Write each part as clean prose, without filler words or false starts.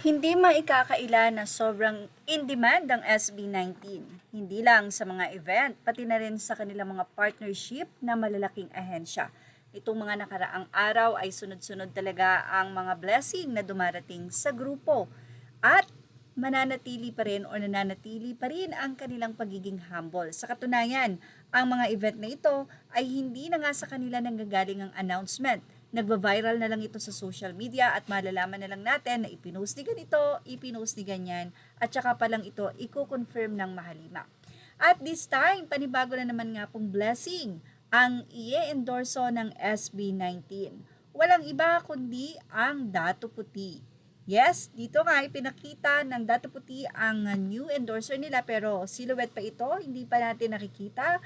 Hindi maikakaila na sobrang in-demand ang SB19. Hindi lang sa mga event, pati na rin sa kanilang mga partnership na malalaking ahensya. Itong mga nakaraang araw ay sunod-sunod talaga ang mga blessing na dumarating sa grupo. At mananatili pa rin o nananatili pa rin ang kanilang pagiging humble. Sa katunayan, ang mga event na ito ay hindi na nga sa kanila nanggagaling ang announcement. Nagva-viral na lang ito sa social media at malalaman na lang natin na ipinost ni ganito, ipinost ni ganyan, at saka pa lang ito i-confirm ng mahalima. At this time, panibago na naman nga pong blessing ang i-endorso ng SB19. Walang iba kundi ang Dato Puti. Yes, dito nga ipinakita ng Dato Puti ang new endorser nila pero silhouette pa ito, hindi pa natin nakikita.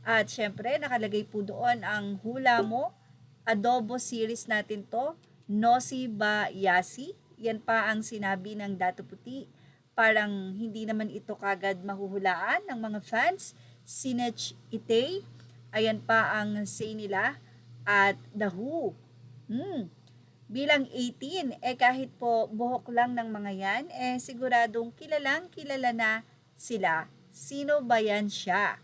At syempre, nakalagay po doon ang hula mo. Adobo series natin to, Nosi ba Yasi? Yan pa ang sinabi ng Dato Puti. Parang hindi naman ito kagad mahuhulaan ng mga fans. Sinech Itay, ayan pa ang say nila. At The Who. Bilang 18, kahit po buhok lang ng mga yan, siguradong kilalang kilala na sila. Sino ba yan siya?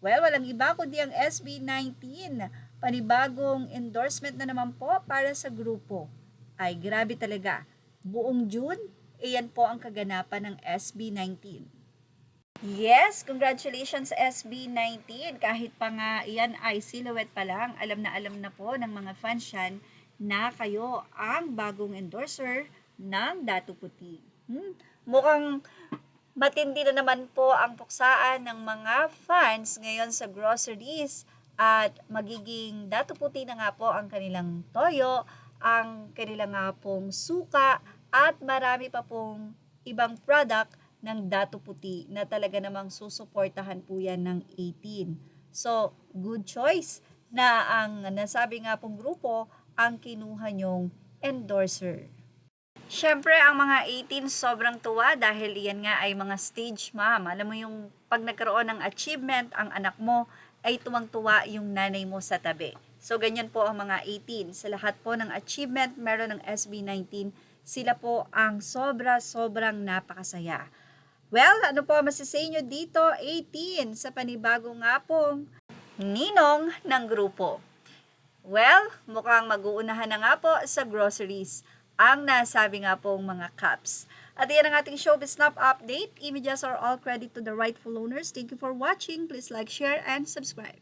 Well, walang iba kundi ang SB19. Panibagong endorsement na naman po para sa grupo. Ay grabe talaga. Buong June, iyan po ang kaganapan ng SB19. Yes, congratulations SB19. Kahit pa nga iyan ay silhouette pa lang, alam na po ng mga fans yan na kayo ang bagong endorser ng Dato Puti. Mukhang matindi na naman po ang puksaan ng mga fans ngayon sa groceries at magiging Dato Puti na nga po ang kanilang toyo, ang kanilang nga pong suka at marami pa pong ibang product ng Dato Puti na talaga namang susuportahan po yan ng 18. So, good choice na ang nasabi nga pong grupo ang kinuha nyong endorser. Siyempre, ang mga 18 sobrang tuwa dahil yan nga ay mga stage mom. Alam mo yung pag nagkaroon ng achievement ang anak mo, ay tuwang-tuwa yung nanay mo sa tabi. So, ganyan po ang mga 18. Sa lahat po ng achievement meron ng SB19, sila po ang sobrang napakasaya. Well, ano po masasay nyo dito? 18 sa panibago nga pong ninong ng grupo. Well, mukhang mag-uunahan na nga po sa groceries ang nasabi nga pong mga cups. At yan ang ating Showbiz Snap update. Images are all credit to the rightful owners. Thank you for watching. Please like, share, and subscribe.